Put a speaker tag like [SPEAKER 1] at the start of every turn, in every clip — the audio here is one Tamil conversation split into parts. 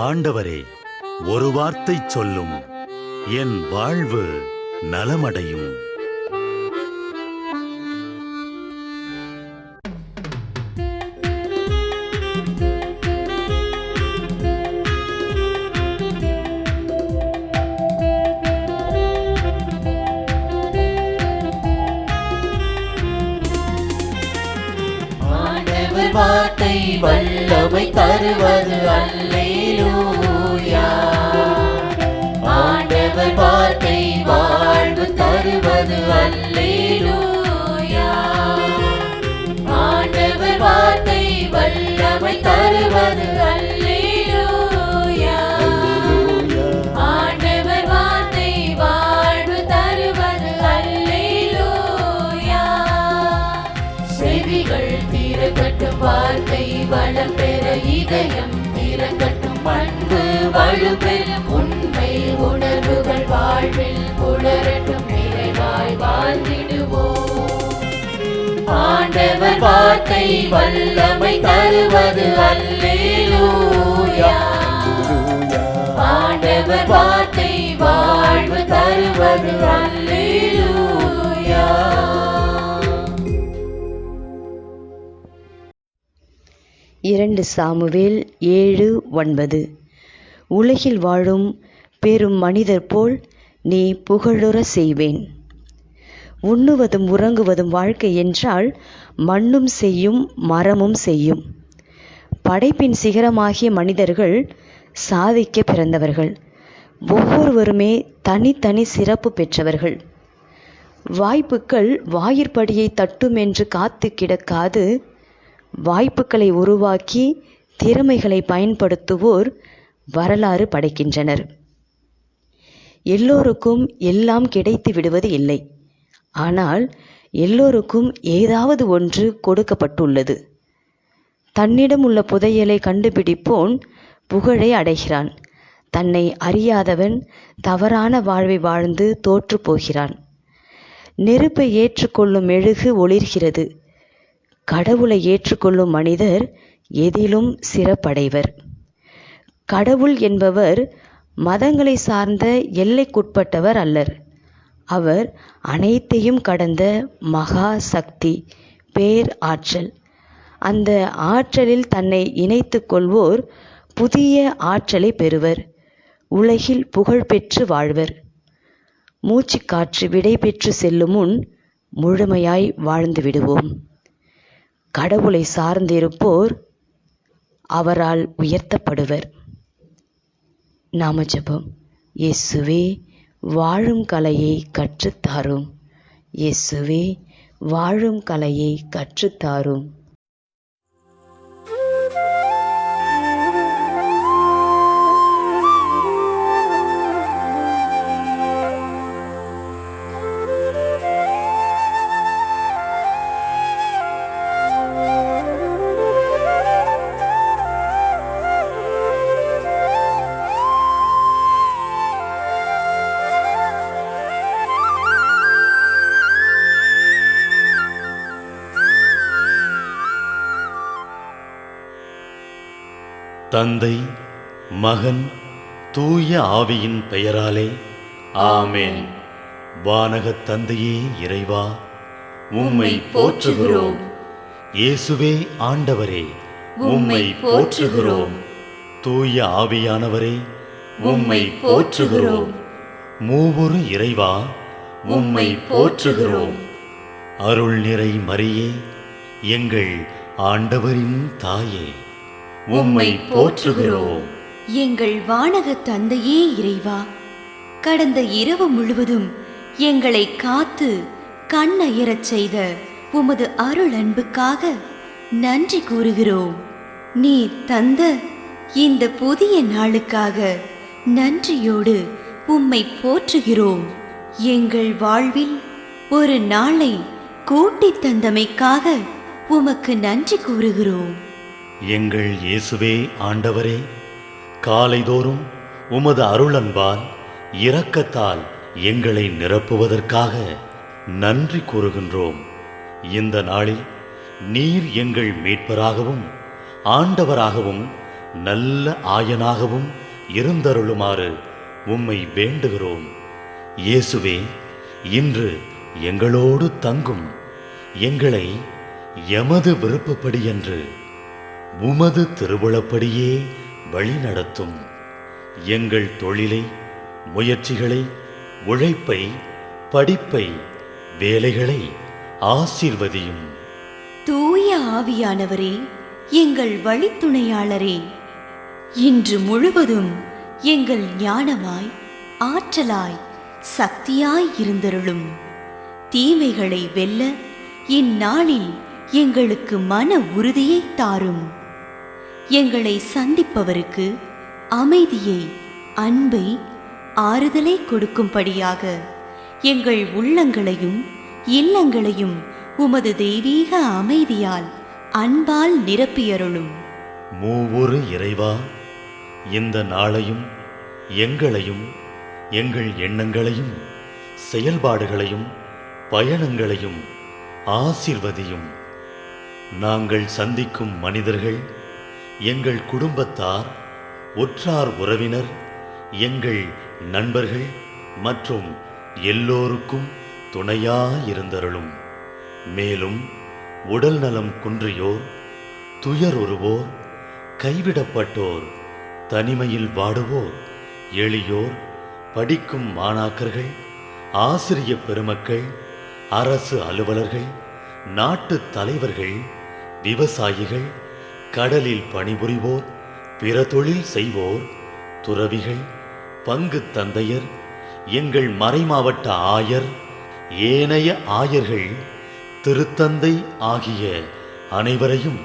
[SPEAKER 1] ஆண்டவரே, ஒரு வார்த்தை சொல்லும், என் வாழ்வு நலமடையும்.
[SPEAKER 2] வார்த்தை வல்லமை தருவது அல்லேலூயா. ஆண்டவர் வார்த்தை வாழ்வு தருவது அல்லேலூயா. ஆண்டவர் வார்த்தை வல்லமை தருவது அல்லேலூயா. ஆண்டவர் வார்த்தை வாழ்வு தருவது அல்லேலூயா. செவிகள் திறக்கட்டும், வார்த்தை வளம் பெற இதயம் திறக்கட்டும், அன்பு வலுப்பெறும், உண்மை உணர்வுகள் வாழ்வில் புலரட்டும், நிறைவாய் வாழ்ந்திடுவோம். ஆண்டவர் வார்த்தை வல்லமை தருவது அல்லேலூயா. ஆண்டவர் வார்த்தை வாழ்வு தருவது அல்லேலூயா.
[SPEAKER 3] இரண்டு சாமுவேல் 7:9. உலகில் வாழும் பெரும் மனிதர் போல் நீ புகழுற செய்வேன். உண்ணுவதும் உறங்குவதும் வாழ்க்கை என்றால் மண்ணும் செய்யும் மரமும் செய்யும். படைப்பின் சிகரமாகிய மனிதர்கள் சாதிக்க பிறந்தவர்கள். ஒவ்வொருவருமே தனித்தனி சிறப்பு பெற்றவர்கள். வாய்ப்புகள் வாயிற்படியை தட்டும் என்று காத்து கிடக்காது, வாய்ப்புகளை உருவாக்கி திறமைகளை பயன்படுத்துவோர் வரலாறு படைக்கின்றனர். எல்லோருக்கும் எல்லாம் கிடைத்து விடுவது இல்லை. ஆனால் எல்லோருக்கும் ஏதாவது ஒன்று கொடுக்கப்பட்டுள்ளது. தன்னிடம் உள்ள புதையலை கண்டுபிடிப்போன் புகழை அடைகிறான். தன்னை அறியாதவன் தவறான வாழ்வை வாழ்ந்து தோற்று போகிறான். நெருப்பை ஏற்றுக்கொள்ளும் மெழுகு ஒளிர்கிறது. கடவுளை ஏற்றுக்கொள்ளும் மனிதர் எதிலும் சிறப்படைவர். கடவுள் என்பவர் மதங்களை சார்ந்த எல்லைக்குட்பட்டவர் அல்லர். அவர் அனைத்தையும் கடந்த மகா சக்தி, பேர் ஆற்றல். அந்த ஆற்றலில் தன்னை இணைத்து கொள்வோர் புதிய ஆற்றலை பெறுவர். உலகில் புகழ் பெற்று வாழ்வர். மூச்சுக்காற்று விடை பெற்று செல்லும் முன் முழுமையாய் வாழ்ந்து விடுவோம். கடவுளை சார்ந்திருப்போர் அவரால் உயர்த்தப்படுவர். நாம ஜெபம். இயேசுவே, வாழும் கலையை கற்றுத்தாரும். இயேசுவே, வாழும் கலையை கற்றுத்தாரும்.
[SPEAKER 1] தந்தை, மகன், தூய ஆவியின் பெயராலே
[SPEAKER 2] ஆமென்.
[SPEAKER 1] வானகத் தந்தையே இறைவா,
[SPEAKER 2] உம்மை போற்றுகிறோம்.
[SPEAKER 1] இயேசுவே ஆண்டவரே,
[SPEAKER 2] உம்மை போற்றுகிறோம்.
[SPEAKER 1] தூய ஆவியானவரே,
[SPEAKER 2] உம்மை போற்றுகிறோம்.
[SPEAKER 1] மூவொரு இறைவா,
[SPEAKER 2] உம்மை போற்றுகிறோம்.
[SPEAKER 1] அருள் நிறை மரியே, எங்கள் ஆண்டவரின் தாயே,
[SPEAKER 2] உம்மை போற்றுகிறோம்.
[SPEAKER 4] எங்கள் வானக தந்தையே இறைவா, கடந்த இரவு முழுவதும் எங்களை காத்து கண்ணயரச் செய்த உமது அருள் அன்புக்காக நன்றி கூறுகிறோம். நீர் தந்த இந்த புதிய நாளுக்காக நன்றியோடு உம்மை போற்றுகிறோம். எங்கள் வாழ்வில் ஒரு நாளை கூட்டித் தந்தமைக்காக உமக்கு நன்றி கூறுகிறோம்.
[SPEAKER 1] எங்கள் இயேசுவே ஆண்டவரே, காலைதோறும் உமது அருளன்பால் இரக்கத்தால் எங்களை நிரப்புவதற்காக நன்றி கூறுகின்றோம். இந்த நாளில் நீர் எங்கள் மீட்பராகவும் ஆண்டவராகவும் நல்ல ஆயனாகவும் இருந்தருளுமாறு உம்மை வேண்டுகிறோம். இயேசுவே, இன்று எங்களோடு தங்கும். எங்களை எமது விருப்பப்படியன்று உமது திருவுளப்படியே வழிநடத்தும். எங்கள் தொழிலை, முயற்சிகளை, உழைப்பை, படிப்பை, வேலைகளை ஆசீர்வதியும்.
[SPEAKER 4] தூய ஆவியானவரே, எங்கள் வழித்துணையாளரே, இன்று முழுவதும் எங்கள் ஞானமாய், ஆற்றலாய், சக்தியாய் இருந்தருளும். தீமைகளை வெல்ல இந்நாளில் எங்களுக்கு மன உறுதியை தாரும். எங்களை சந்திப்பவருக்கு அமைதியை, அன்பை, ஆறுதலை கொடுக்கும்படியாக எங்கள் உள்ளங்களையும் இல்லங்களையும் உமது தெய்வீக அமைதியால், அன்பால் நிரப்பியருளும்.
[SPEAKER 1] மூவொரு இறைவா, இந்த நாளையும் எங்களையும், எங்கள் எண்ணங்களையும், செயல்பாடுகளையும், பயணங்களையும் ஆசீர்வதியும். நாங்கள் சந்திக்கும் மனிதர்கள், எங்கள் குடும்பத்தார், உற்றார் உறவினர், எங்கள் நண்பர்கள் மற்றும் எல்லோருக்கும் துணையாயிருந்தருளும். மேலும் உடல் நலம் குன்றியோர், துயருறுவோர், கைவிடப்பட்டோர், தனிமையில் வாடுவோர், எளியோர், படிக்கும் மாணாக்கர்கள், ஆசிரிய பெருமக்கள், அரசு அலுவலர்கள், நாட்டு தலைவர்கள், விவசாயிகள், கடலில் பணிபுரிவோர், பிற தொழில் செய்வோர், துறவிகள், பங்கு தந்தையர், எங்கள் மறைமாவட்ட ஆயர், ஏனைய ஆயர்கள், திருத்தந்தை ஆகிய அனைவரையும்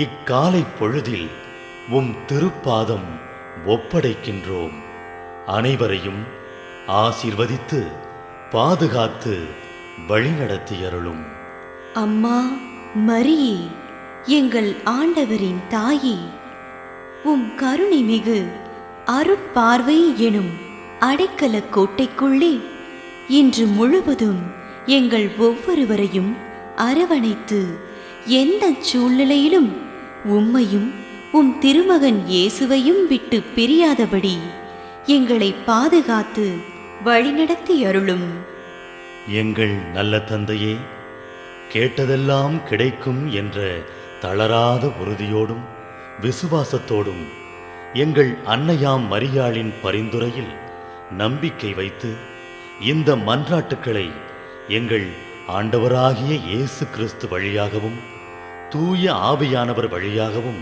[SPEAKER 1] இக்காலை பொழுதில் உம் திருப்பாதம் ஒப்படைக்கின்றோம். அனைவரையும் ஆசீர்வதித்து பாதுகாத்து வழிநடத்தியருளும்.
[SPEAKER 4] அம்மா மரியே, எங்கள் ஆண்டவரின் தாயே, உம் கருணை மிகு அருட்பார்வை எனும் அடைக்கல கோட்டைக்குள்ளே இன்று முழுவதும் எங்கள் ஒவ்வொருவரையும் அரவணைத்து எந்த சூழ்நிலையிலும் உம்மையும் உம் திருமகன் இயேசுவையும் விட்டு பிரியாதபடி எங்களை பாதுகாத்து வழிநடத்தி அருளும்.
[SPEAKER 1] எங்கள் நல்ல தந்தையே, கேட்டதெல்லாம் கிடைக்கும் என்ற தளராத உறுதியோடும் விசுவாசத்தோடும் எங்கள் அன்னையாம் மரியாளின் பரிந்துரையில் நம்பிக்கை வைத்து இந்த மன்றாட்டுக்களை எங்கள் ஆண்டவராகிய இயேசு கிறிஸ்து வழியாகவும் தூய ஆவியானவர் வழியாகவும்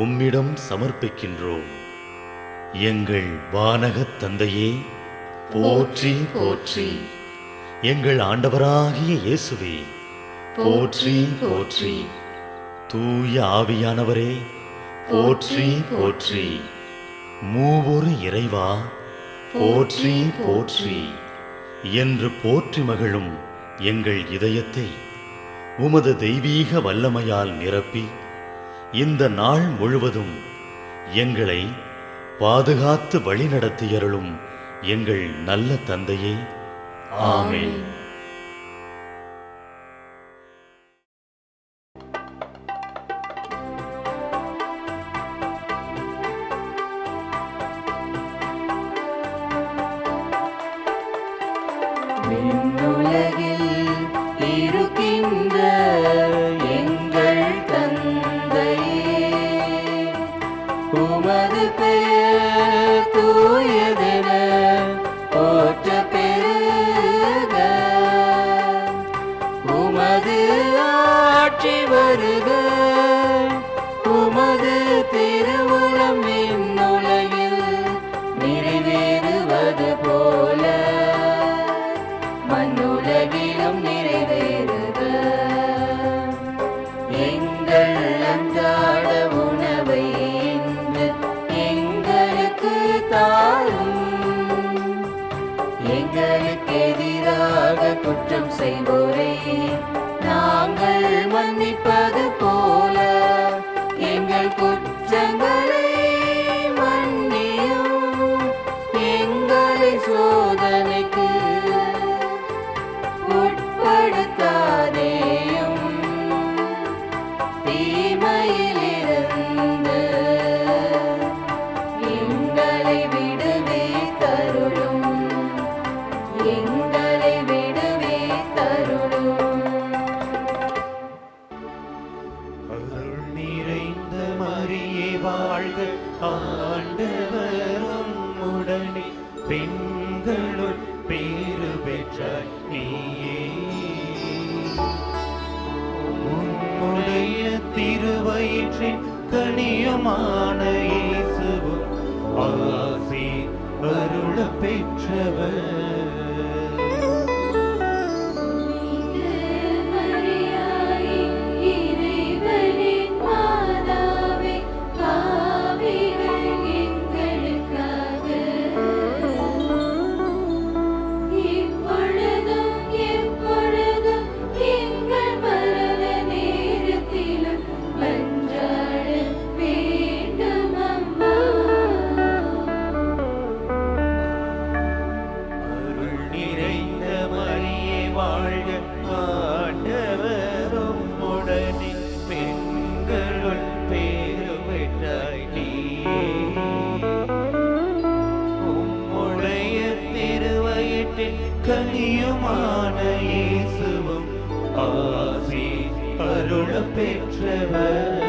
[SPEAKER 1] உம்மிடம் சமர்ப்பிக்கின்றோம். எங்கள் வானகத் தந்தையே, போற்றி போற்றி. எங்கள் ஆண்டவராகிய இயேசுவே, போற்றி போற்றி. தூய ஆவியானவரே, போற்றி போற்றி. மூவொரு இறைவா, போற்றி போற்றி என்று போற்றி மகிழும் எங்கள் இதயத்தை உமது தெய்வீக வல்லமையால் நிரப்பி இந்த நாள் முழுவதும் எங்களை பாதுகாத்து வழிநடத்தியருளும் எங்கள் நல்ல தந்தையே. ஆமென்.
[SPEAKER 2] விண்ணுலகில் இருக்கின்ற எங்கள் தந்தையே, உமது பெயர் தூயதென போற்ற பெறுக. உமது ஆட்சி வருக. உமது திருவுளம் விண்ணுலகில் நிறைவேறுவது போல மண்ணுலகிலும் நிறைவேறுக. எங்கள் அன்றாட உணவை இன்று எங்களுக்கு தாரும். எங்களுக்கு எதிராக குற்றம் செய்வோரை நாங்கள் மன்னிப்பது போல எங்கள் குற்றங்களை மன்னியும். எங்களை சோதனைக்கு உட்படுத்தாதேயும், தீமையிலிருந்து
[SPEAKER 5] வாழ்க ஆண்டவரும் உடனே பெண்களுள் பேறு பெற்றாய் நீயே உன்னுடைய திருவயிற்றின் கனியுமான இயேசுவும் ஆசி அருள பெற்றவர் கனியுமான இயேசுவும் ஆசி அருள பெற்றவர்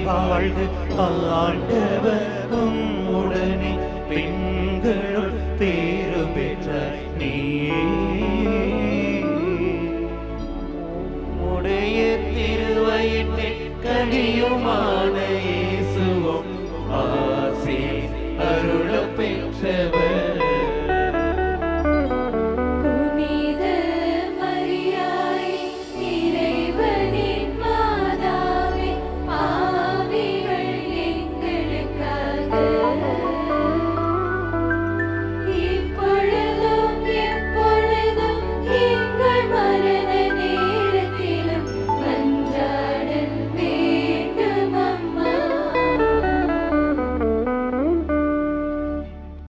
[SPEAKER 5] வாழ்க ஆண்டவரும் உடனே பெண்களுள் பேறு பெற்றாய் நீயே